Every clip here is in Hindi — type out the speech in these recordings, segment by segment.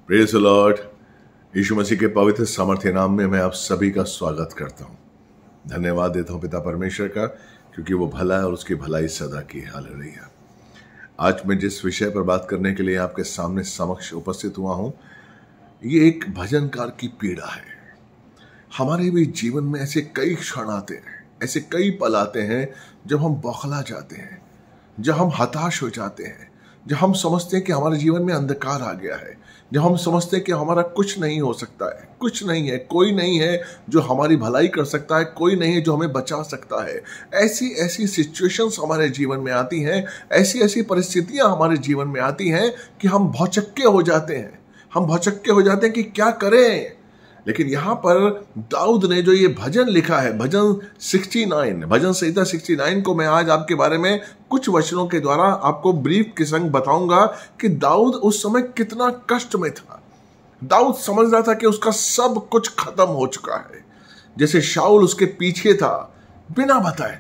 Praise the lord. Yeshu Masih के पवित्र सामर्थ्य नाम में मैं आप सभी का स्वागत करता हूँ। धन्यवाद देता हूँ पिता परमेश्वर का, क्योंकि वो भला है और उसकी भलाई सदा की। हालेलुया। आज मैं जिस विषय पर बात करने के लिए आपके सामने समक्ष उपस्थित हुआ हूँ, ये एक भजनकार की पीड़ा है। हमारे भी जीवन में ऐसे कई क्षण आते हैं, ऐसे कई पल आते हैं जब हम बौखला जाते हैं, जब हम हताश हो जाते हैं, जब हम समझते हैं कि हमारे जीवन में अंधकार आ गया है, जब हम समझते हैं कि हमारा कुछ नहीं हो सकता है, कुछ नहीं है, कोई नहीं है जो हमारी भलाई कर सकता है, कोई नहीं है जो हमें बचा सकता है। ऐसी ऐसी सिचुएशंस हमारे जीवन में आती हैं, ऐसी ऐसी परिस्थितियां हमारे जीवन में आती हैं कि हम भौचक्के हो जाते हैं। हम भौचक्के हो जाते हैं कि क्या करें। लेकिन यहाँ पर दाऊद ने जो ये भजन लिखा है, भजन 69, भजन संहिता 69 को मैं आज आपके बारे में कुछ वचनों के द्वारा आपको ब्रीफ के संग बताऊंगा कि दाऊद उस समय कितना कष्ट में था। दाऊद समझ रहा था कि उसका सब कुछ खत्म हो चुका है। जैसे शाऊल उसके पीछे था, बिना बताए,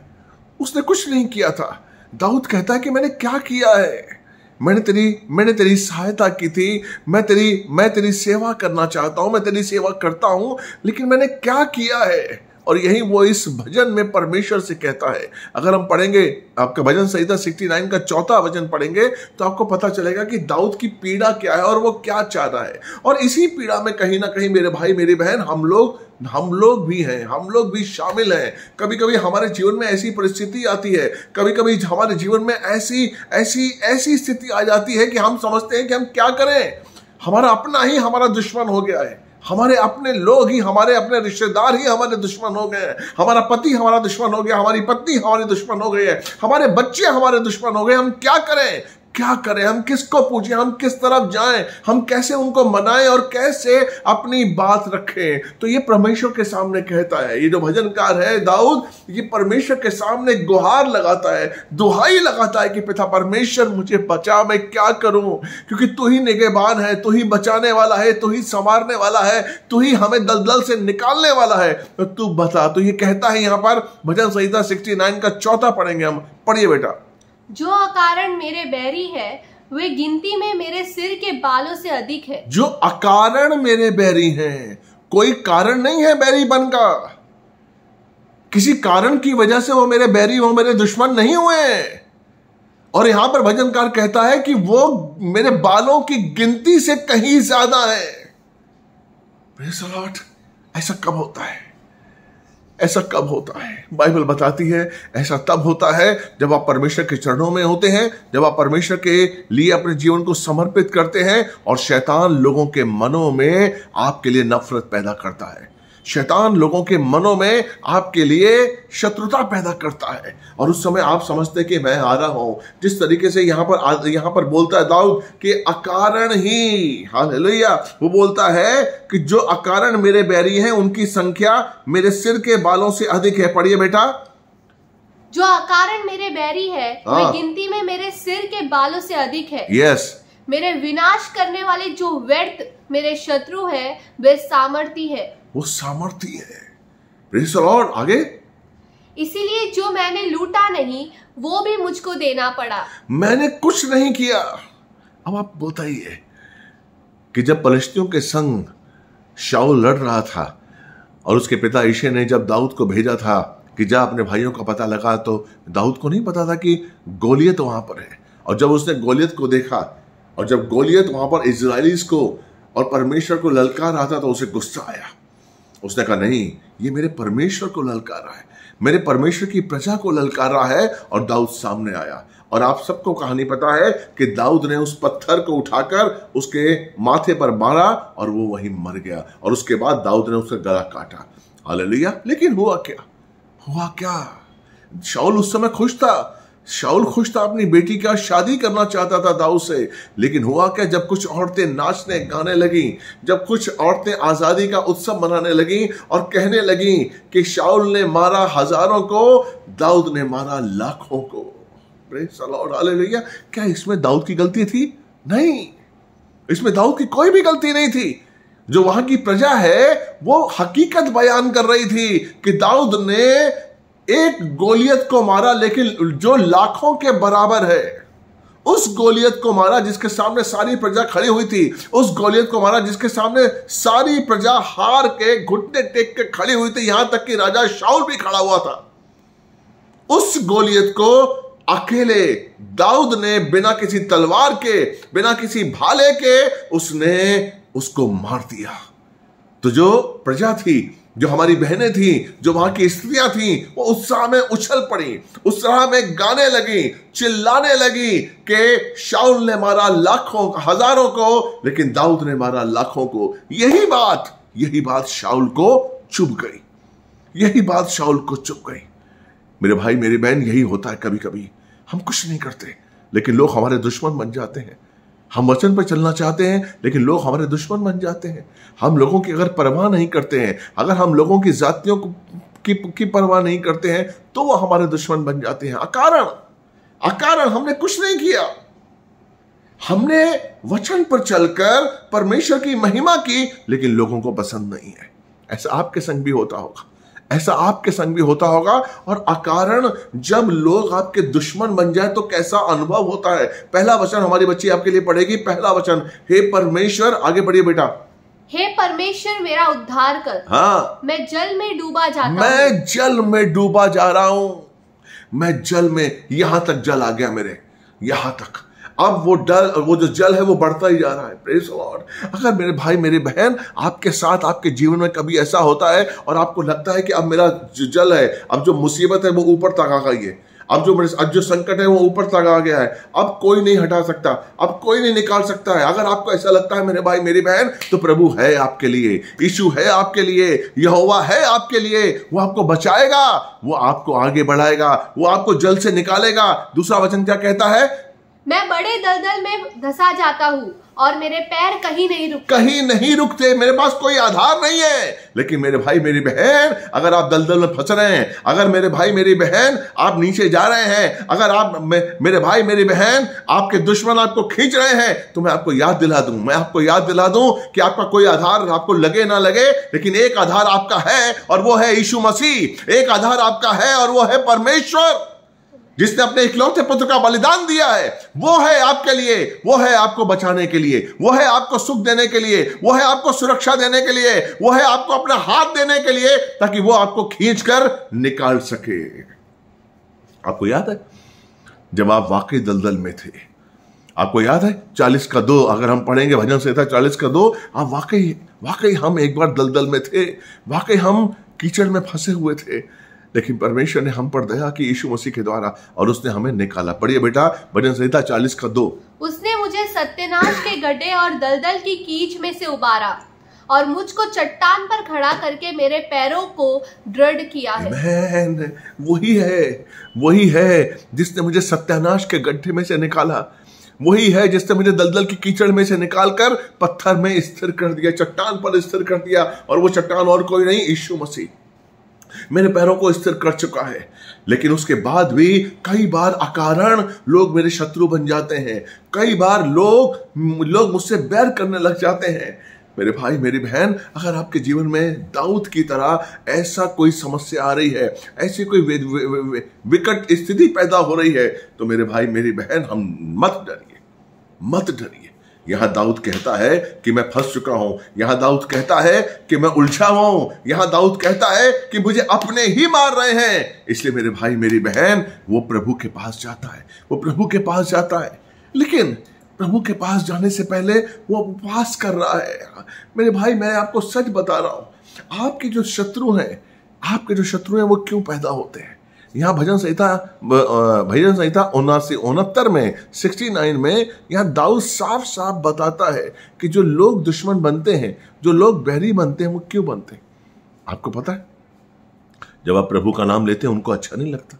उसने कुछ नहीं किया था। दाऊद कहता है कि मैंने क्या किया है, मैंने तेरी सहायता की थी, मैं तेरी सेवा करना चाहता हूं, मैं तेरी सेवा करता हूं, लेकिन मैंने क्या किया है। और यही वो इस भजन में परमेश्वर से कहता है। अगर हम पढ़ेंगे आपका भजन संहिता 69 का 4वां वचन पढ़ेंगे तो आपको पता चलेगा कि दाऊद की पीड़ा क्या है और वो क्या चाह रहा है। और इसी पीड़ा में कहीं ना कहीं मेरे भाई मेरी बहन हम लोग भी हैं, हम लोग भी शामिल हैं। कभी कभी हमारे जीवन में ऐसी परिस्थिति आती है, कभी कभी हमारे जीवन में ऐसी स्थिति आ जाती है कि हम समझते हैं कि हम क्या करें। हमारा अपना ही हमारा दुश्मन हो गया है, हमारे अपने लोग ही, हमारे अपने रिश्तेदार ही हमारे दुश्मन हो गए हैं। हमारा पति हमारा दुश्मन हो गया, हमारी पत्नी हमारी दुश्मन हो गई है, हमारे बच्चे हमारे दुश्मन हो गए। हम क्या करें, हम किसको पूछें, हम किस तरफ जाएं, हम कैसे उनको मनाएं और कैसे अपनी बात रखें। तो ये परमेश्वर के सामने कहता है। ये जो भजनकार है दाऊद, ये परमेश्वर के सामने गुहार लगाता है, दुहाई लगाता है कि पिता परमेश्वर मुझे बचा, मैं क्या करूं, क्योंकि तू ही निगहबान है, तू ही बचाने वाला है, तू ही संवारने वाला है, तू ही हमें दलदल से निकालने वाला है, तो तू बता। तो ये कहता है यहां पर भजन संहिता 69 का 4वां पढ़ेंगे हम। पढ़िए बेटा। जो अकारण मेरे बैरी है वे गिनती में मेरे सिर के बालों से अधिक है। जो अकारण मेरे बैरी हैं, कोई कारण नहीं है बैरी बन का, किसी कारण की वजह से वो मेरे बैरी, वो मेरे दुश्मन नहीं हुए। और यहां पर भजनकार कहता है कि वो मेरे बालों की गिनती से कहीं ज्यादा है। Praise the Lord. ऐसा कब होता है? ऐसा कब होता है? बाइबल बताती है ऐसा तब होता है जब आप परमेश्वर के चरणों में होते हैं, जब आप परमेश्वर के लिए अपने जीवन को समर्पित करते हैं और शैतान लोगों के मनों में आपके लिए नफरत पैदा करता है। शैतान लोगों के मनों में आपके लिए शत्रुता पैदा करता है और उस समय आप समझते हैं कि मैं आ रहा हूं। जिस तरीके से यहां पर बोलता है दाऊद कि अकारण ही, हालेलुया, वो बोलता है कि जो अकारण मेरे बैरी हैं उनकी संख्या मेरे सिर के बालों से अधिक है। पढ़िए बेटा। जो अकारण मेरे बैरी है वे गिनती में मेरे सिर के बालों से अधिक है। यस। मेरे विनाश करने वाले जो व्यर्थ मेरे शत्रु है वे सामर्थी है। वो सामर्थी है। Praise the Lord. आगे। इसीलिए जो मैंने लूटा नहीं वो भी मुझको देना पड़ा। मैंने कुछ नहीं किया। अब आप बताइए कि जब पलिश्तियों के संग शाऊल लड़ रहा था और उसके पिता यिशै ने जब दाऊद को भेजा था कि जा अपने भाइयों का पता लगा, तो दाऊद को नहीं पता था कि गोलियत वहां पर है। और जब उसने गोलियत को देखा और जब गोलियत वहां पर इजराइलीज को और परमेश्वर को ललकार रहा था तो उसे गुस्सा आया। उसने कहा नहीं, ये मेरे परमेश्वर को ललकार रहा है, मेरे परमेश्वर की प्रजा को ललकार रहा है। और दाऊद सामने आया और आप सबको कहानी पता है कि दाऊद ने उस पत्थर को उठाकर उसके माथे पर मारा और वो वहीं मर गया। और उसके बाद दाऊद ने उसका गला काटा। हालेलुया। लेकिन हुआ क्या? शाऊल उस समय खुश था। शाऊल खुश था, अपनी बेटी का शादी करना चाहता था दाऊद से। लेकिन हुआ क्या? जब कुछ औरतें नाचने गाने लगी, जब कुछ औरतें आजादी का उत्सव मनाने लगी और कहने लगी कि शाऊल ने मारा हजारों को, दाऊद ने मारा लाखों को। Praise the Lord. हालेलुया। क्या इसमें दाऊद की गलती थी? नहीं, इसमें दाऊद की कोई भी गलती नहीं थी। जो वहां की प्रजा है वो हकीकत बयान कर रही थी कि दाऊद ने एक गोलियत को मारा, लेकिन जो लाखों के बराबर है उस गोलियत को मारा जिसके सामने सारी प्रजा खड़ी हुई थी, उस गोलियत को मारा जिसके सामने सारी प्रजा हार के घुटने टेक के खड़ी हुई थी, यहां तक कि राजा शाऊल भी खड़ा हुआ था। उस गोलियत को अकेले दाऊद ने बिना किसी तलवार के, बिना किसी भाले के उसने उसको मार दिया। तो जो प्रजा थी, जो हमारी बहनें थी, जो वहां की स्त्रियां थी, वो उत्साह में उछल पड़ी, उत्साह में गाने लगी, चिल्लाने लगी कि शाऊल ने मारा लाखों हजारों को, लेकिन दाऊद ने मारा लाखों को। यही बात शाऊल को चुभ गई, यही बात शाऊल को चुभ गई। मेरे भाई मेरी बहन, यही होता है कभी कभी। हम कुछ नहीं करते लेकिन लोग हमारे दुश्मन बन जाते हैं। हम वचन पर चलना चाहते हैं लेकिन लोग हमारे दुश्मन बन जाते हैं। हम लोगों की अगर परवाह नहीं करते हैं, अगर हम लोगों की जातियों की परवाह नहीं करते हैं, तो वो हमारे दुश्मन बन जाते हैं। अकारण हमने कुछ नहीं किया। हमने वचन पर चलकर परमेश्वर की महिमा की, लेकिन लोगों को पसंद नहीं है। ऐसा आपके संग भी होता होगा, ऐसा आपके संग भी होता होगा। और अकारण जब लोग आपके दुश्मन बन जाए तो कैसा अनुभव होता है। पहला वचन हमारी बच्ची आपके लिए पढ़ेगी। पहला वचन, हे परमेश्वर, आगे बढ़िए बेटा। हे परमेश्वर मेरा उद्धार कर। हाँ, मैं जल में डूबा जाता हूं। मैं जल में डूबा जा रहा हूं। मैं जल में, यहां तक जल आ गया मेरे, यहां तक। अब वो जो जल है वो बढ़ता ही जा रहा है। Praise Lord. अगर मेरे भाई मेरी बहन आपके साथ, आपके जीवन में कभी ऐसा होता है और आपको लगता है कि अब मेरा जो जल है, अब जो मुसीबत है वो ऊपर तक आ गई है, अब जो संकट है वो ऊपर तक आ गया है, अब कोई नहीं हटा सकता, अब कोई नहीं निकाल सकता है। अगर आपको ऐसा लगता है मेरे भाई मेरी बहन, तो प्रभु है आपके लिए, यीशु है आपके लिए, यहोवा है आपके लिए। वो आपको बचाएगा, वो आपको आगे बढ़ाएगा, वो आपको जल से निकालेगा। दूसरा वचन क्या कहता है? मैं बड़े दलदल में धंसा जाता हूँ और मेरे पैर कहीं नहीं रुकते। मेरे पास कोई आधार नहीं है। लेकिन मेरे भाई मेरी बहन, अगर आप दलदल में फंस रहे हैं, अगर मेरे भाई मेरी बहन आप नीचे जा रहे हैं, अगर आप मेरे भाई मेरी बहन आपके दुश्मन आपको खींच रहे हैं, तो मैं आपको याद दिला दूं कि आपका कोई आधार आपको लगे ना लगे, लेकिन एक आधार आपका है और वो है यीशु मसीह। एक आधार आपका है और वो है परमेश्वर, जिसने अपने इकलौते पुत्र का बलिदान दिया है। वो है आपके लिए, वो है आपको बचाने के लिए, वो है आपको सुख देने के लिए, वो है आपको सुरक्षा देने के लिए, वो है आपको अपना हाथ देने के लिए, ताकि वो आपको खींचकर निकाल सके। आपको याद है जब आप वाकई दलदल में थे? आपको याद है 40:2, अगर हम पढ़ेंगे भजन संहिता 40:2, आप वाकई हम एक बार दलदल में थे, वाकई हम कीचड़ में फंसे हुए थे, लेकिन परमेश्वर ने हम पर दया की यीशु मसीह के द्वारा, और उसने हमें निकाला। पढ़िए बेटा भजन संहिता 40:2। उसने मुझे सत्यानाश के गड्ढे और दलदल की कीच में से उबारा और मुझको चट्टान पर खड़ा करके मेरे पैरों को दृढ़ किया है। आमीन। वही है जिसने मुझे सत्यानाश के गड्ढे में से निकाला, वही है जिसने मुझे दलदल की कीचड़ में से निकालकर पत्थर में स्थिर कर दिया, चट्टान पर स्थिर कर दिया। और वो चट्टान और कोई नहीं, यीशु मसीह मेरे पैरों को स्थिर कर चुका है। लेकिन उसके बाद भी कई बार अकारण लोग मेरे शत्रु बन जाते हैं, कई बार लोग मुझसे बैर करने लग जाते हैं। मेरे भाई मेरी बहन, अगर आपके जीवन में दाऊद की तरह ऐसा कोई समस्या आ रही है, ऐसी कोई विकट स्थिति पैदा हो रही है, तो मेरे भाई मेरी बहन, हम मत डरिए। यहां दाऊद कहता है कि मैं फंस चुका हूं, यहां दाऊद कहता है कि मैं उलझा हुआ हूं, यहां दाऊद कहता है कि मुझे अपने ही मार रहे हैं। इसलिए मेरे भाई मेरी बहन, वो प्रभु के पास जाता है, लेकिन प्रभु के पास जाने से पहले वो उपवास कर रहा है। मेरे भाई, मैं आपको सच बता रहा हूं, आपके जो शत्रु हैं वो क्यों पैदा होते हैं? यहाँ भजन संहिता 69 में 69 में यहाँ दाऊद साफ साफ बताता है कि जो लोग दुश्मन बनते हैं, जो लोग बैरी बनते हैं, वो क्यों बनते हैं? आपको पता है, जब आप प्रभु का नाम लेते हैं उनको अच्छा नहीं लगता,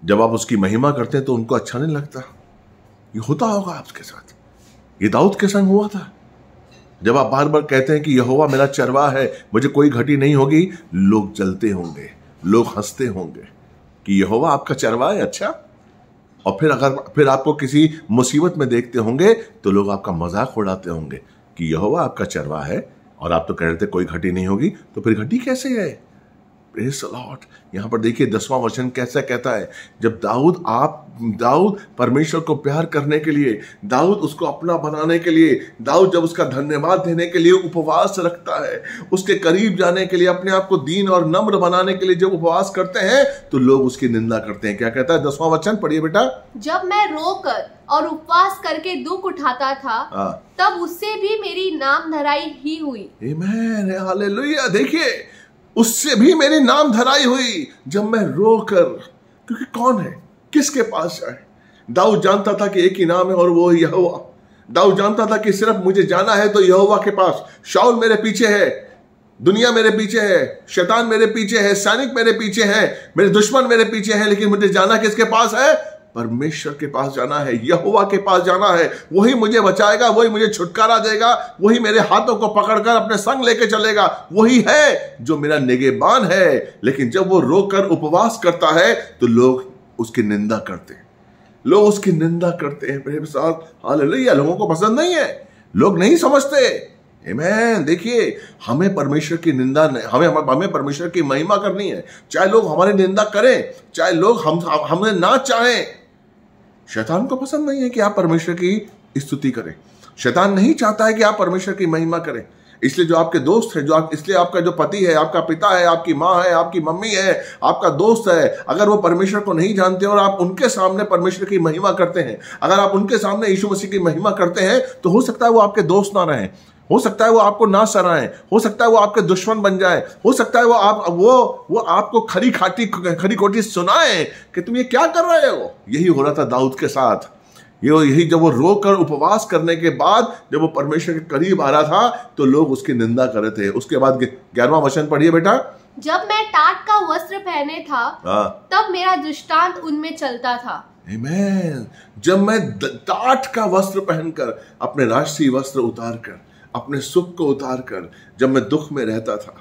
जब आप उसकी महिमा करते हैं तो उनको अच्छा नहीं लगता। ये होता होगा आपके साथ, ये दाऊद के संग हुआ था। जब आप बार बार कहते हैं कि यहोवा मेरा चरवाहा है, मुझे कोई घटी नहीं होगी, लोग जलते होंगे, लोग हंसते होंगे कि यहोवा आपका चरवाहा है, अच्छा। और फिर आपको किसी मुसीबत में देखते होंगे तो लोग आपका मजाक उड़ाते होंगे कि यहोवा आपका चरवाहा है, और आप तो कह रहे थे कोई घटी नहीं होगी, तो फिर घटी कैसे है? Praise the Lord. यहां पर देखिए 10वां वचन कैसा कहता है, जब दाऊद परमेश्वर को प्यार करने के लिए, दाऊद उसको अपना बनाने के लिए, दाऊद जब उसका धन्यवाद देने के लिए उपवास रखता है, उसके करीब जाने के लिए, अपने आप को दीन और नम्र बनाने के लिए जब उपवास करते हैं तो लोग उसकी निंदा करते हैं। क्या कहता है 10वां वचन, पढ़िए बेटा। जब मैं रोकर और उपवास करके दुख उठाता था तब उससे भी मेरी नाम धराई ही हुई। आमीन, हालेलुया। देखिए, उससे भी मेरी नाम धराई हुई जब मैं रोकर, क्योंकि कौन है, किसके पास जाए। दाऊद जानता था कि एक ही नाम है और वो यहोवा। दाऊद जानता था कि सिर्फ मुझे जाना है तो यहोवा के पास। शाऊल मेरे पीछे है, दुनिया मेरे पीछे है, शैतान मेरे पीछे है, सैनिक मेरे पीछे है, मेरे दुश्मन मेरे पीछे है, लेकिन मुझे जाना किसके पास है? परमेश्वर के पास जाना है, यहोवा के पास जाना है। वही मुझे बचाएगा, वही मुझे छुटकारा देगा, वही मेरे हाथों को पकड़कर अपने संग लेके चलेगा। वही है जो मेरा निगहबान है। लेकिन जब वो रोकर उपवास करता है तो लोग उसकी निंदा करते हैं, लोग उसकी निंदा करते हैं मेरे साथ। हालेलुया। लोगों को पसंद नहीं है, लोग नहीं समझते। आमीन। देखिए, हमें परमेश्वर की निंदा नहीं, हमें परमेश्वर की महिमा करनी है, चाहे लोग हमारी निंदा करें, चाहे लोग हमें ना चाहें। शैतान को पसंद नहीं है कि आप परमेश्वर की स्तुति करें। शैतान नहीं चाहता है कि आप परमेश्वर की महिमा करें। इसलिए जो आपके दोस्त है, इसलिए आपका जो पति है, आपका पिता है, आपकी माँ है, आपकी मम्मी है, आपका दोस्त है, अगर वो परमेश्वर को नहीं जानते और आप उनके सामने परमेश्वर की महिमा करते हैं, अगर आप उनके सामने यीशु मसीह की महिमा करते हैं, तो हो सकता है वो आपके दोस्त ना रहें, हो सकता है वो आपको ना सराहें, हो सकता है वो आपके दुश्मन बन जाए, हो सकता है वो आपको खरी खोटी सुनाए कि तुम ये क्या कर रहे हो। यही हो रहा था दाऊद के साथ। यही जब वो रोकर उपवास करने के बाद जब वो परमेश्वर के करीब आ रहा था तो लोग उसकी निंदा कर रहे थे। उसके बाद 11वां वचन पढ़िए बेटा। जब मैं टाट का वस्त्र पहने था तब मेरा दृष्टांत उनमें चलता था। आमीन। जब मैं टाट का वस्त्र पहनकर, अपने राष्ट्रीय वस्त्र उतारकर, अपने सुख को उतारकर, जब मैं दुख में रहता था,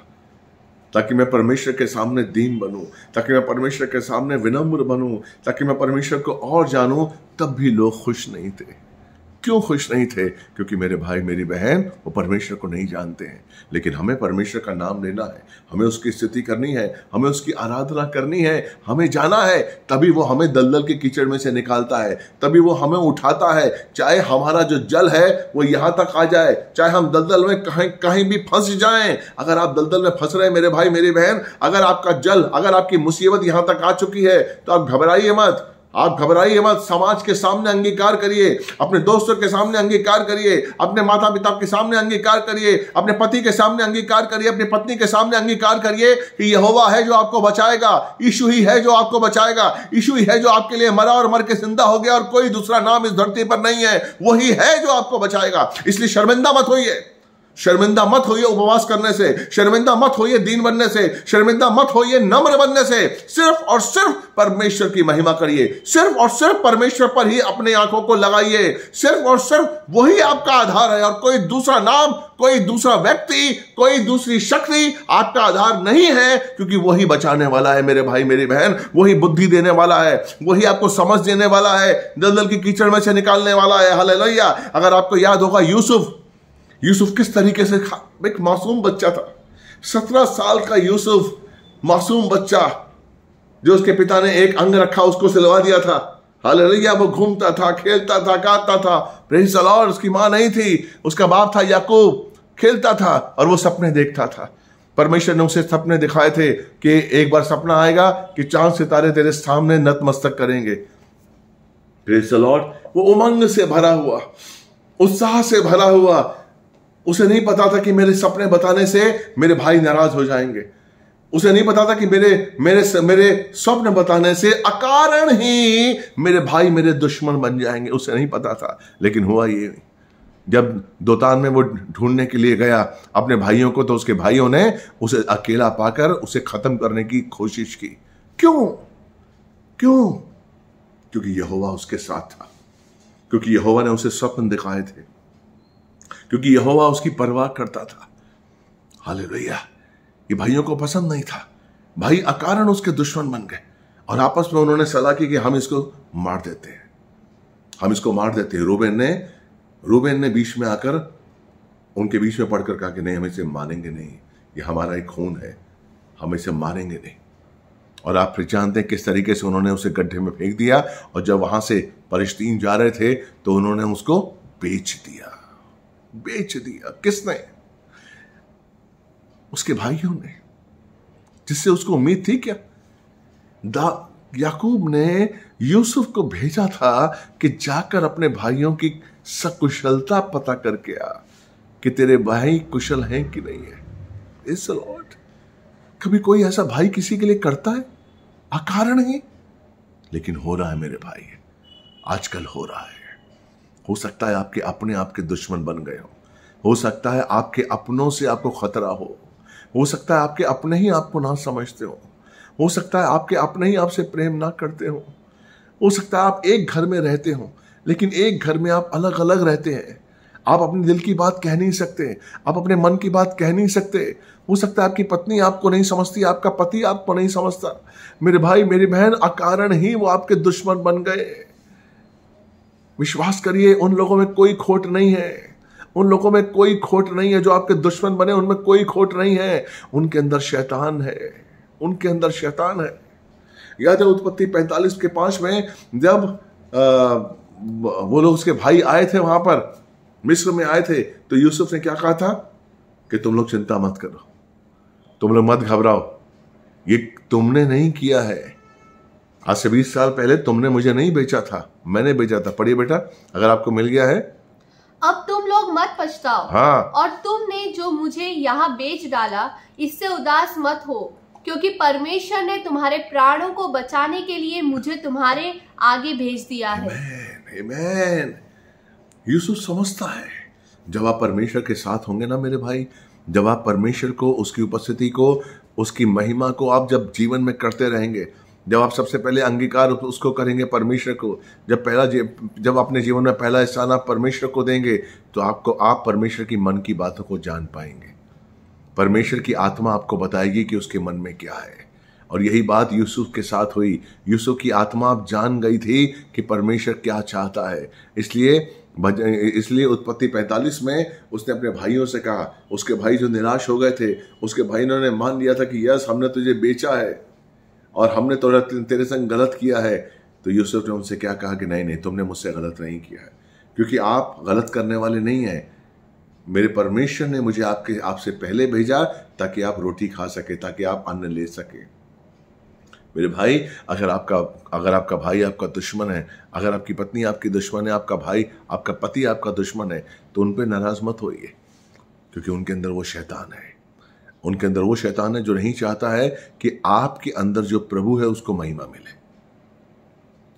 ताकि मैं परमेश्वर के सामने दीन बनूं, ताकि मैं परमेश्वर के सामने विनम्र बनूं, ताकि मैं परमेश्वर को और जानूं, तब भी लोग खुश नहीं थे। क्यों खुश नहीं थे? क्योंकि मेरे भाई मेरी बहन वो परमेश्वर को नहीं जानते हैं। लेकिन हमें परमेश्वर का नाम लेना है, हमें उसकी स्तुति करनी है, हमें उसकी आराधना करनी है, हमें जाना है, तभी वो हमें दलदल के कीचड़ में से निकालता है, तभी वो हमें उठाता है। चाहे हमारा जो जल है वो यहाँ तक आ जाए, चाहे हम दलदल में कहीं भी फंस जाएं। अगर आप दलदल में फंस रहे हैं मेरे भाई मेरी बहन, अगर आपका जल, अगर आपकी मुसीबत यहाँ तक आ चुकी है तो आप घबराइए मत, आप घबराइए मत। समाज के सामने अंगीकार करिए, अपने दोस्तों के सामने अंगीकार करिए, अपने माता पिता के सामने अंगीकार करिए, अपने पति के सामने अंगीकार करिए, अपनी पत्नी के सामने अंगीकार करिए कि यहोवा है जो आपको बचाएगा, यीशु ही है जो आपको बचाएगा, यीशु ही है जो आपके लिए मरा और मर के जिंदा हो गया और कोई दूसरा नाम इस धरती पर नहीं है। वही है जो आपको बचाएगा। इसलिए शर्मिंदा मत होइए, शर्मिंदा मत होइए उपवास करने से, शर्मिंदा मत होइए दीन बनने से, शर्मिंदा मत होइए नम्र बनने से। सिर्फ और सिर्फ परमेश्वर की महिमा करिए, सिर्फ और सिर्फ परमेश्वर पर ही अपनी आंखों को लगाइए। सिर्फ और सिर्फ वही आपका आधार है और कोई दूसरा नाम, कोई दूसरा व्यक्ति, कोई दूसरी शक्ति आपका आधार नहीं है, क्योंकि वही बचाने वाला है मेरे भाई मेरी बहन, वही बुद्धि देने वाला है, वही आपको समझ देने वाला है, दलदल की कीचड़ में से निकालने वाला है। हालेलुया। अगर आपको याद होगा यूसुफ किस तरीके से, एक मासूम बच्चा था, 17 साल का यूसुफ, मासूम बच्चा, जो उसके पिता ने एक अंग रखा उसको सिलवा दिया था। हालेलुया। वो घूमता था, खेलता था, गाता था। Praise the Lord. उसकी मां नहीं थी, उसका बाप था याकूब, खेलता था और वो सपने देखता था। परमेश्वर ने उसे सपने दिखाए थे कि एक बार सपना आएगा कि चांद सितारे तेरे सामने नतमस्तक करेंगे। Praise the lord. वो उमंग से भरा हुआ, उत्साह से भरा हुआ, उसे नहीं पता था कि मेरे सपने बताने से मेरे भाई नाराज हो जाएंगे। उसे नहीं पता था कि मेरे स्वप्न बताने से अकारण ही मेरे भाई मेरे दुश्मन बन जाएंगे। उसे नहीं पता था। लेकिन हुआ ये, जब दोतान में वो ढूंढने के लिए गया अपने भाइयों को, तो उसके भाइयों ने उसे अकेला पाकर उसे खत्म करने की कोशिश की। क्यों? क्योंकि यहोवा उसके साथ था, क्योंकि यहोवा ने उसे स्वप्न दिखाए थे, क्योंकि यहोवा उसकी परवाह करता था। हालेलुया। ये भाइयों को पसंद नहीं था। भाई अकारण उसके दुश्मन बन गए और आपस में उन्होंने सलाह की कि हम इसको मार देते हैं, हम इसको मार देते हैं। रूबेन ने बीच में आकर उनके बीच में पढ़कर कहा कि नहीं, हम इसे मानेंगे नहीं, ये हमारा एक खून है, हम इसे मारेंगे नहीं। और आप फिर जानते हैं किस तरीके से उन्होंने उसे गड्ढे में फेंक दिया, और जब वहां से फलिश्तीन जा रहे थे तो उन्होंने उसको बेच दिया। बेच दिया किसने? उसके भाइयों ने, जिससे उसको उम्मीद थी क्या? याकूब ने यूसुफ को भेजा था कि जाकर अपने भाइयों की सकुशलता पता करके आ कि तेरे भाई कुशल हैं कि नहीं है। इस लॉर्ड, कभी कोई ऐसा भाई किसी के लिए करता है अकारण ही? लेकिन हो रहा है मेरे भाई, आजकल हो रहा है। हो सकता है आपके अपने आपके दुश्मन बन गए हो सकता है आपके अपनों से आपको खतरा हो सकता है आपके अपने ही आपको ना समझते हो सकता है आपके अपने ही आपसे प्रेम ना करते हो सकता है आप एक घर में रहते हो लेकिन एक घर में आप अलग अलग रहते हैं। आप अपने दिल की बात कह नहीं सकते, आप अपने मन की बात कह नहीं सकते। हो सकता है आपकी पत्नी आपको नहीं समझती, आपका पति आपको नहीं समझता। मेरे भाई मेरी बहन, अकारण ही वो आपके दुश्मन बन गए। विश्वास करिए, उन लोगों में कोई खोट नहीं है, उन लोगों में कोई खोट नहीं है जो आपके दुश्मन बने, उनमें कोई खोट नहीं है। उनके अंदर शैतान है, उनके अंदर शैतान है। याद है उत्पत्ति 45 के 5 में जब वो लोग उसके भाई आए थे, वहां पर मिस्र में आए थे, तो यूसुफ ने क्या कहा था कि तुम लोग चिंता मत करो, तुम लोग मत घबराओ, ये तुमने नहीं किया है। आज से 20 साल पहले तुमने मुझे नहीं बेचा था, मैंने बेचा था। पढ़िए बेटा, अगर आपको मिल गया है। अब तुम लोग मत पछताओ, हाँ। और तुमने जो मुझे यहाँ बेच डाला इससे उदास मत हो, क्योंकि परमेश्वर ने तुम्हारे प्राणों को बचाने के लिए मुझे तुम्हारे आगे भेज दिया है। आमीन। यूसुफ समझता है, जब आप परमेश्वर के साथ होंगे ना मेरे भाई, जब आप परमेश्वर को, उसकी उपस्थिति को, उसकी महिमा को आप जब जीवन में करते रहेंगे, जब आप सबसे पहले अंगीकार उसको करेंगे परमेश्वर को, जब अपने जीवन में पहला स्थान आप परमेश्वर को देंगे, तो आप परमेश्वर की मन की बातों को जान पाएंगे। परमेश्वर की आत्मा आपको बताएगी कि उसके मन में क्या है। और यही बात यूसुफ के साथ हुई। यूसुफ की आत्मा अब जान गई थी कि परमेश्वर क्या चाहता है। इसलिए उत्पत्ति 45 में उसने अपने भाइयों से कहा, उसके भाई जो निराश हो गए थे, उसके भाई ने मान लिया था कि यस, हमने तुझे बेचा है और हमने तेरे संग गलत किया है। तो यूसुफ ने उनसे क्या कहा कि नहीं, तुमने मुझसे गलत नहीं किया है, क्योंकि आप गलत करने वाले नहीं हैं। मेरे परमेश्वर ने मुझे आपसे पहले भेजा ताकि आप रोटी खा सके, ताकि आप अन्न ले सके। मेरे भाई, अगर आपका भाई आपका दुश्मन है, अगर आपकी पत्नी आपकी दुश्मन है, आपका भाई आपका पति आपका दुश्मन है, तो उन पे नाराज मत होइए, क्योंकि उनके अंदर वो शैतान है। उनके अंदर वो शैतान है जो नहीं चाहता है कि आपके अंदर जो प्रभु है उसको महिमा मिले।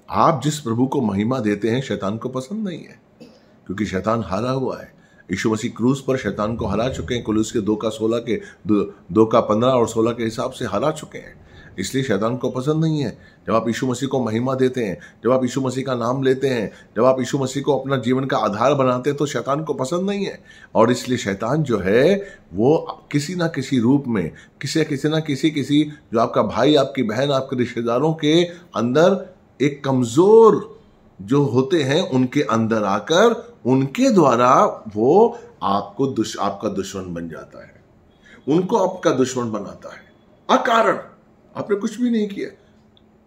आप जिस प्रभु को महिमा देते हैं शैतान को पसंद नहीं है, क्योंकि शैतान हारा हुआ है। यीशु मसीह क्रूस पर शैतान को हरा चुके हैं। कुलुस्से 2 का 15 और 16 के हिसाब से हरा चुके हैं। इसलिए शैतान को पसंद नहीं है जब आप यीशु मसीह को महिमा देते हैं, जब आप यीशु मसीह का नाम लेते हैं, जब आप यीशु मसीह को अपना जीवन का आधार बनाते हैं, तो शैतान को पसंद नहीं है। और इसलिए शैतान जो है वो किसी ना किसी रूप में, किसी जो आपका भाई, आपकी बहन, आपके रिश्तेदारों के अंदर एक कमजोर जो होते हैं उनके अंदर आकर उनके द्वारा वो आपका दुश्मन बन जाता है, उनको आपका दुश्मन बनाता है। अकारण आपने कुछ भी नहीं किया,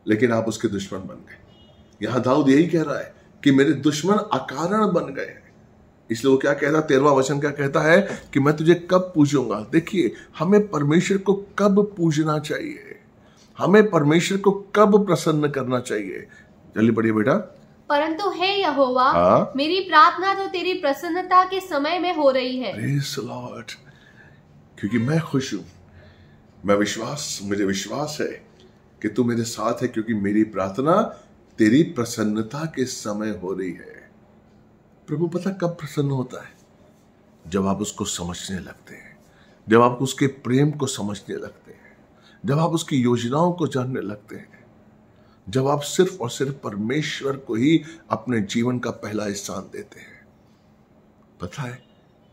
लेकिन आप उसके दुश्मन बन गए। यहां दाऊद यही कह रहा है कि मेरे दुश्मन अकारण बन गए हैं। इसलिए वो क्या कहता है, 13वां वचन क्या कहता है कि मैं तुझे कब पूजूंगा। देखिए, हमें परमेश्वर को कब पूजना चाहिए, हमें परमेश्वर को कब प्रसन्न करना चाहिए। जल्दी पढ़िए बेटा। परंतु हे यहोवा, मेरी प्रार्थना तो तेरी प्रसन्नता के समय में हो रही है। Praise the Lord. क्योंकि मैं खुश हूं, मुझे विश्वास है कि तू मेरे साथ है, क्योंकि मेरी प्रार्थना तेरी प्रसन्नता के समय हो रही है। प्रभु पता कब प्रसन्न होता है? जब आप उसको समझने लगते हैं, जब आप उसके प्रेम को समझने लगते हैं, जब आप उसकी योजनाओं को जानने लगते हैं, जब आप सिर्फ और सिर्फ परमेश्वर को ही अपने जीवन का पहला स्थान देते हैं। पता है,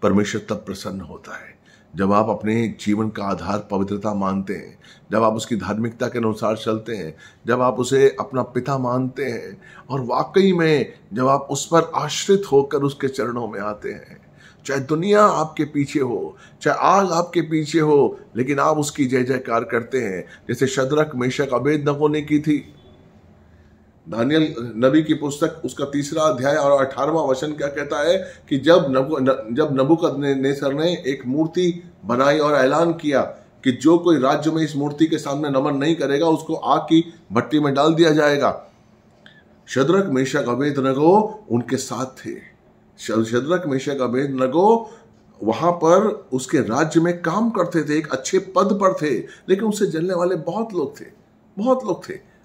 परमेश्वर तब प्रसन्न होता है जब आप अपने जीवन का आधार पवित्रता मानते हैं, जब आप उसकी धार्मिकता के अनुसार चलते हैं, जब आप उसे अपना पिता मानते हैं, और वाकई में जब आप उस पर आश्रित होकर उसके चरणों में आते हैं, चाहे दुनिया आपके पीछे हो, चाहे आग आपके पीछे हो, लेकिन आप उसकी जय जयकार करते हैं, जैसे शद्रक मेशक अबेदनगो ने की थी। दानियल नबी की पुस्तक उसका 3 अध्याय और 18वां वचन क्या कहता है कि जब नबूकदनेस्सर ने एक मूर्ति बनाई और ऐलान किया कि जो कोई राज्य में इस मूर्ति के सामने नमन नहीं करेगा उसको आग की भट्टी में डाल दिया जाएगा। शद्रक मेशक अबेदनगो उनके साथ थे। शद्रक मेशक अबेदनगो वहां पर उसके राज्य में काम करते थे, एक अच्छे पद पर थे, लेकिन उससे जलने वाले बहुत लोग थे।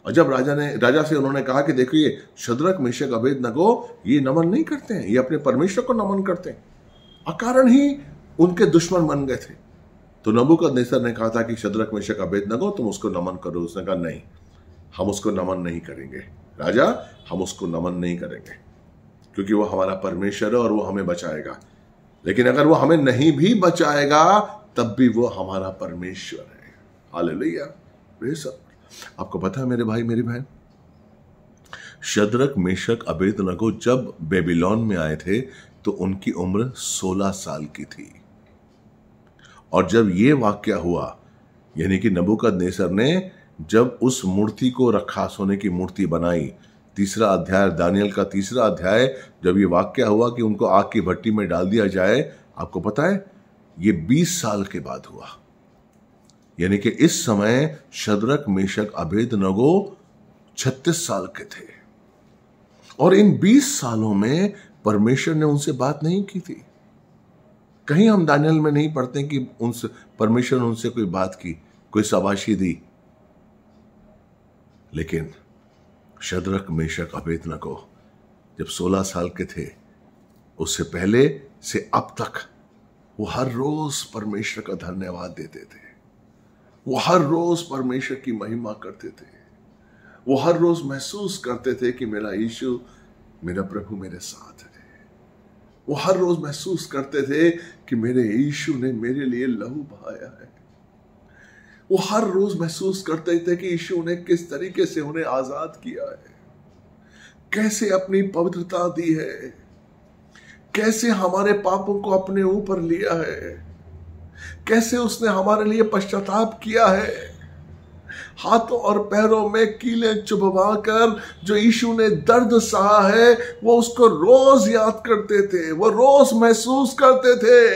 और जब राजा से उन्होंने कहा कि देखिए शद्रक मेशक अबेदनगो ये नमन नहीं करते हैं, ये अपने परमेश्वर को नमन करते हैं, अकारण ही उनके दुश्मन बन गए थे। तो नबूकदनेस्सर ने कहा था कि शद्रक मेशक अबेदनगो तुम उसको नमन करो। उसने कहा नहीं, हम उसको नमन नहीं करेंगे राजा, हम उसको नमन नहीं करेंगे, क्योंकि वो हमारा परमेश्वर है और वो हमें बचाएगा। लेकिन अगर वो हमें नहीं भी बचाएगा तब भी वो हमारा परमेश्वर है। हालेलुया। आपको पता है मेरे भाई मेरी बहन, शद्रक मेशक अबेदनगो जब बेबीलोन में आए थे तो उनकी उम्र 16 साल की थी। और जब ये वाक्या हुआ, यानी कि नबूकदनेस्सर ने जब उस मूर्ति को रखा, सोने की मूर्ति बनाई, 3 अध्याय दानियल का 3 अध्याय, जब ये वाक्या हुआ कि उनको आग की भट्टी में डाल दिया जाए, आपको पता है ये 20 साल के बाद हुआ। यानी कि इस समय शद्रक मेशक अबेदनगो 36 साल के थे और इन 20 सालों में परमेश्वर ने उनसे बात नहीं की थी। कहीं हम दानियल में नहीं पढ़ते कि उनसे परमेश्वर ने उनसे कोई बात की, कोई शाबाशी दी। लेकिन शद्रक मेशक अबेदनगो जब 16 साल के थे, उससे पहले से अब तक वो हर रोज परमेश्वर का धन्यवाद देते थे, वो हर रोज परमेश्वर की महिमा करते थे, वो हर रोज महसूस करते थे कि मेरा यीशु, मेरा प्रभु मेरे साथ है। वो हर रोज महसूस करते थे कि मेरे यीशु ने मेरे लिए लहू बहाया है। वो हर रोज महसूस करते थे कि यीशु ने किस तरीके से उन्हें आजाद किया है, कैसे अपनी पवित्रता दी है, कैसे हमारे पापों को अपने ऊपर लिया है, कैसे उसने हमारे लिए पश्चाताप किया है। हाथों और पैरों में कीलें चुभवा कर जो यीशु ने दर्द सहा है, वो उसको रोज याद करते थे, वो रोज महसूस करते थे,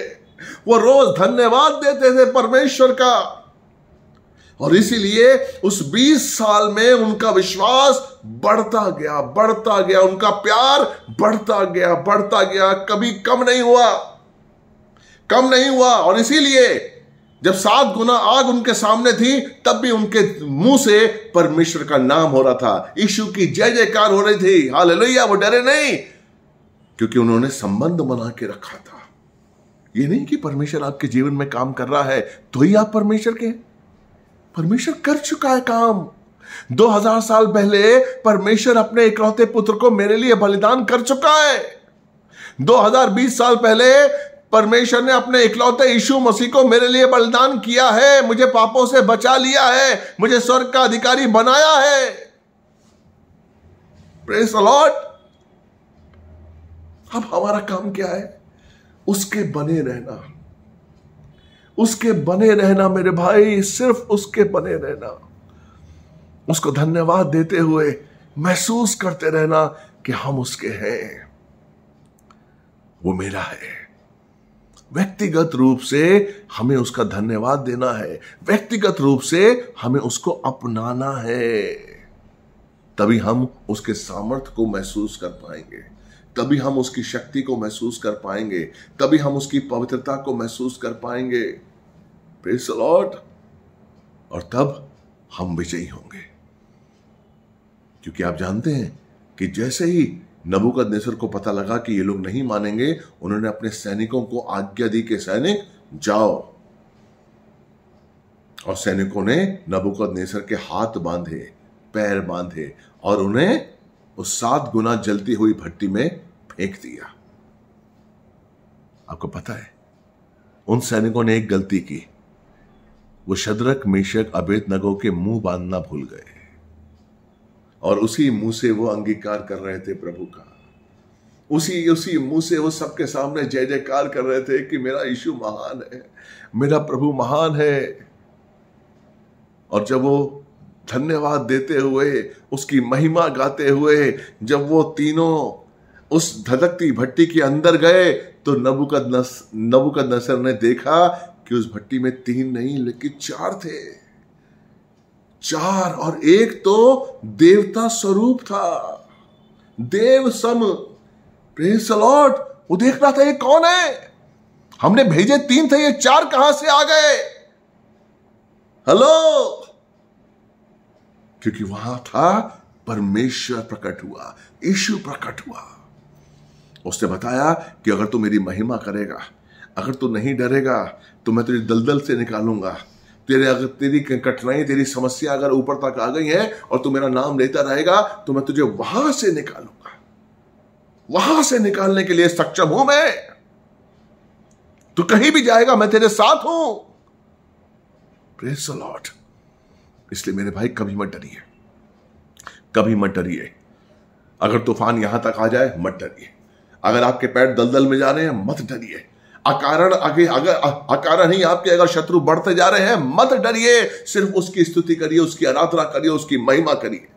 वो रोज धन्यवाद देते थे परमेश्वर का। और इसीलिए उस 20 साल में उनका विश्वास बढ़ता गया, उनका प्यार बढ़ता गया, कभी कम नहीं हुआ। और इसीलिए जब 7 गुना आग उनके सामने थी, तब भी उनके मुंह से परमेश्वर का नाम हो रहा था, यीशु की जय जयकार हो रही थी। हालेलुया। वो डरे नहीं, क्योंकि उन्होंने संबंध बना के रखा था। ये नहीं कि परमेश्वर आपके जीवन में काम कर रहा है तो ही आप परमेश्वर के हैं। परमेश्वर कर चुका है काम। 2000 साल पहले परमेश्वर अपने इकलौते पुत्र को मेरे लिए बलिदान कर चुका है। 2020 साल पहले परमेश्वर ने अपने इकलौते यीशु मसीह को मेरे लिए बलिदान किया है, मुझे पापों से बचा लिया है, मुझे स्वर्ग का अधिकारी बनाया है। Praise the Lord. अब हमारा काम क्या है? उसके बने रहना मेरे भाई, सिर्फ उसके बने रहना, उसको धन्यवाद देते हुए महसूस करते रहना कि हम उसके हैं, वो मेरा है। व्यक्तिगत रूप से हमें उसका धन्यवाद देना है, व्यक्तिगत रूप से हमें उसको अपनाना है। तभी हम उसके सामर्थ्य को महसूस कर पाएंगे, तभी हम उसकी शक्ति को महसूस कर पाएंगे, तभी हम उसकी पवित्रता को महसूस कर पाएंगे। Praise the Lord. और तब हम विजयी होंगे, क्योंकि आप जानते हैं कि जैसे ही नबूकदनेस्सर को पता लगा कि ये लोग नहीं मानेंगे, उन्होंने अपने सैनिकों को आज्ञा दी कि सैनिक जाओ। और सैनिकों ने नबूकदनेस्सर के हाथ बांधे, पैर बांधे और उन्हें उस 7 गुना जलती हुई भट्टी में फेंक दिया। आपको पता है, उन सैनिकों ने एक गलती की, वो शद्रक मेशक अबेदनगो के मुंह बांधना भूल गए और उसी मुंह से वो अंगीकार कर रहे थे प्रभु का। उसी उसी मुंह से वो सबके सामने जय जयकार कर रहे थे कि मेरा यीशु महान है, मेरा प्रभु महान है। और जब वो धन्यवाद देते हुए, उसकी महिमा गाते हुए, जब वो तीनों उस धधकती भट्टी के अंदर गए, तो नबूकदनेस्सर ने देखा कि उस भट्टी में 3 नहीं लेकिन 4 थे। 4, और एक तो देवता स्वरूप था, देव सम। Praise the lord. वो देख रहा था ये कौन है, हमने भेजे 3 थे, ये 4 कहां से आ गए। हेलो, क्योंकि वहां था परमेश्वर प्रकट हुआ, यीशु प्रकट हुआ। उसने बताया कि अगर तू मेरी महिमा करेगा, अगर तू नहीं डरेगा, तो मैं तुझे दलदल से निकालूंगा। अगर तेरी कठिनाई, तेरी समस्या अगर ऊपर तक आ गई है और तू मेरा नाम लेता रहेगा, तो मैं तुझे वहां से निकालूंगा। वहां से निकालने के लिए सक्षम हूं मैं। तू कहीं भी जाएगा, मैं तेरे साथ हूं। Praise the Lord. इसलिए मेरे भाई, कभी मत डरिए, कभी मत डरिए। अगर तूफान यहां तक आ जाए, मत डरिए। अगर आपके पैर दलदल में जा रहे हैं, मत डरिए। अकारण ही आपके अगर शत्रु बढ़ते जा रहे हैं, मत डरिए। सिर्फ उसकी स्तुति करिए, उसकी आराधना करिए, उसकी महिमा करिए।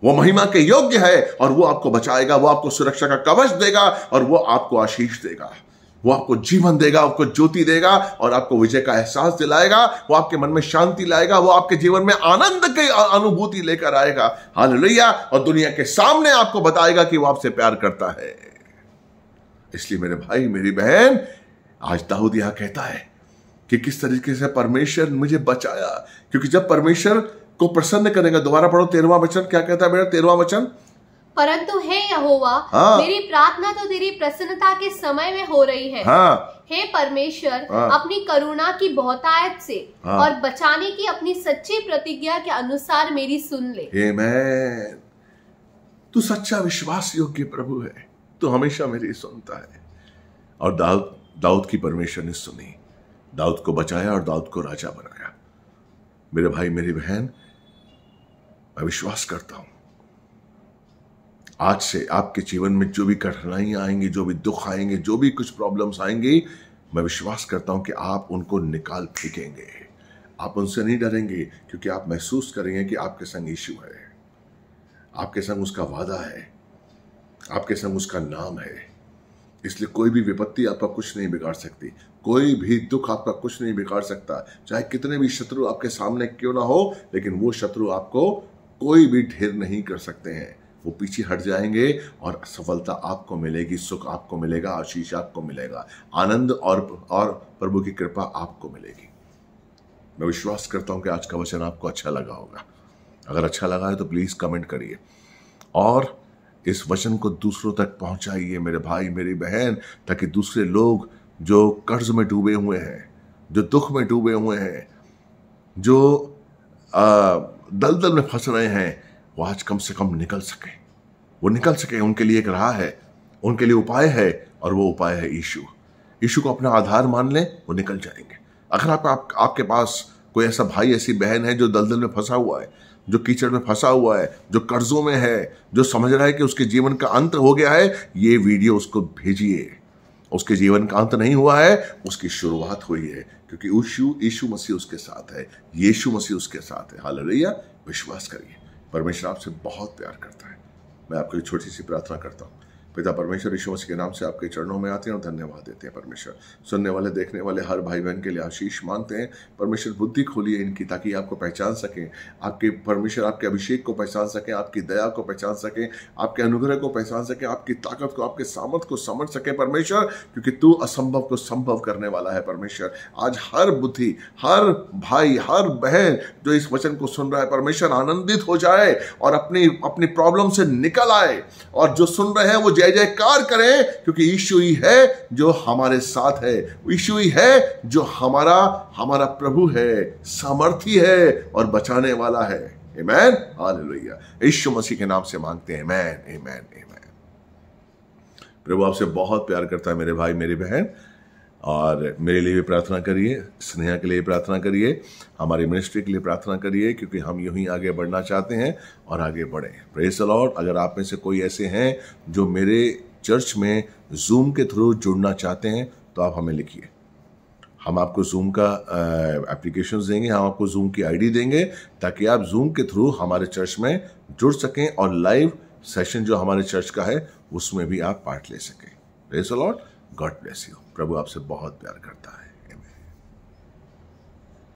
वो महिमा के योग्य है और वो आपको बचाएगा, वो आपको सुरक्षा का कवच देगा और वो आपको आशीष देगा, वो आपको जीवन देगा, आपको ज्योति देगा और आपको विजय का एहसास दिलाएगा। वो आपके मन में शांति लाएगा, वो आपके जीवन में आनंद की अनुभूति लेकर आएगा। हालेलुया। और दुनिया के सामने आपको बताएगा कि वो आपसे प्यार करता है। इसलिए मेरे भाई, मेरी बहन, आज दाऊद यहां कहता है कि किस तरीके से परमेश्वर मुझे बचाया। क्योंकि जब परमेश्वर को प्रसन्न करेगा, दोबारा पढ़ो 13वां वचन, क्या कहता है बेटा 13वां वचन? परंतु हे यहोवा, मेरी प्रार्थना तो तेरी प्रसन्नता के समय में हो रही है। हे परमेश्वर, अपनी करुणा की बहुतायत से और बचाने की अपनी सच्ची प्रतिज्ञा के अनुसार मेरी सुन ले। आमीन। तू सच्चा विश्वास योग्य प्रभु है, तू हमेशा मेरी सुनता है। और दाऊद की परमेश्वर ने सुनी, दाऊद को बचाया और दाऊद को राजा बनाया। मेरे भाई, मेरी बहन, मैं विश्वास करता हूं आज से आपके जीवन में जो भी कठिनाइयां आएंगी, जो भी दुख आएंगे, जो भी कुछ प्रॉब्लम्स आएंगी, मैं विश्वास करता हूं कि आप उनको निकाल फेंकेंगे। आप उनसे नहीं डरेंगे, क्योंकि आप महसूस करेंगे कि आपके संग यीशु है, आपके संग उसका वादा है, आपके संग उसका नाम है। इसलिए कोई भी विपत्ति आपका कुछ नहीं बिगाड़ सकती, कोई भी दुख आपका कुछ नहीं बिगाड़ सकता। चाहे कितने भी शत्रु आपके सामने क्यों ना हो, लेकिन वो शत्रु आपको कोई भी ढेर नहीं कर सकते हैं। वो पीछे हट जाएंगे और सफलता आपको मिलेगी, सुख आपको मिलेगा, आशीष आपको मिलेगा, आनंद और प्रभु की कृपा आपको मिलेगी। मैं विश्वास करता हूं कि आज का वचन आपको अच्छा लगा होगा। अगर अच्छा लगा है तो प्लीज कमेंट करिए और इस वचन को दूसरों तक पहुंचाइए मेरे भाई, मेरी बहन, ताकि दूसरे लोग जो कर्ज में डूबे हुए हैं, जो दुख में डूबे हुए हैं, जो दलदल में फंस रहे हैं, वो आज कम से कम निकल सके, वो निकल सके। उनके लिए एक राह है, उनके लिए उपाय है, और वो उपाय है यीशु। यीशु को अपना आधार मान लें, वो निकल जाएंगे। अगर आपके पास कोई ऐसा भाई, ऐसी बहन है जो दलदल में फंसा हुआ है, जो कीचड़ में फंसा हुआ है, जो कर्जों में है, जो समझ रहा है कि उसके जीवन का अंत हो गया है, ये वीडियो उसको भेजिए। उसके जीवन का अंत नहीं हुआ है, उसकी शुरुआत हुई है, क्योंकि यीशु मसीह उसके साथ है, यीशु मसीह उसके साथ है। हालेलुया। विश्वास करिए, परमेश्वर आपसे बहुत प्यार करता है। मैं आपको एक छोटी सी प्रार्थना करता हूँ। पिता परमेश्वर, यीशु मसीह के नाम से आपके चरणों में आते हैं और धन्यवाद देते हैं। परमेश्वर, सुनने वाले, देखने वाले हर भाई बहन के लिए आशीष मांगते हैं। परमेश्वर, बुद्धि खोलिए इनकी, ताकि आपको पहचान सकें, आपके परमेश्वर आपके अभिषेक को पहचान सकें, आपकी दया को पहचान सकें, आपके अनुग्रह को पहचान सकें, आपकी ताकत को, आपके सामर्थ को समझ सकें। परमेश्वर, क्योंकि तू असंभव को संभव करने वाला है। परमेश्वर, आज हर बुद्धि, हर भाई, हर बहन जो इस वचन को सुन रहा है, परमेश्वर आनंदित हो जाए और अपनी प्रॉब्लम से निकल आए, और जो सुन रहे हैं वो जय जयकार करें, क्योंकि यीशु ही है जो हमारे साथ है, यीशु ही है जो हमारा प्रभु है, सामर्थी है और बचाने वाला है। आमीन। हालेलुया। यीशु मसीह के नाम से मांगते हैं। आमीन, आमीन, आमीन। प्रभु आपसे बहुत प्यार करता है मेरे भाई, मेरी बहन, और मेरे लिए भी प्रार्थना करिए, स्नेहा के लिए प्रार्थना करिए, हमारी मिनिस्ट्री के लिए प्रार्थना करिए, क्योंकि हम यूं ही आगे बढ़ना चाहते हैं और आगे बढ़ें। Praise the Lord. अगर आप में से कोई ऐसे हैं जो मेरे चर्च में जूम के थ्रू जुड़ना चाहते हैं तो आप हमें लिखिए। हम आपको जूम का एप्लीकेशन देंगे, हम आपको जूम की आईडी देंगे ताकि आप जूम के थ्रू हमारे चर्च में जुड़ सकें और लाइव सेशन जो हमारे चर्च का है उसमें भी आप पार्ट ले सकें। Praise the lord, God bless you. प्रभु आपसे बहुत प्यार करता है।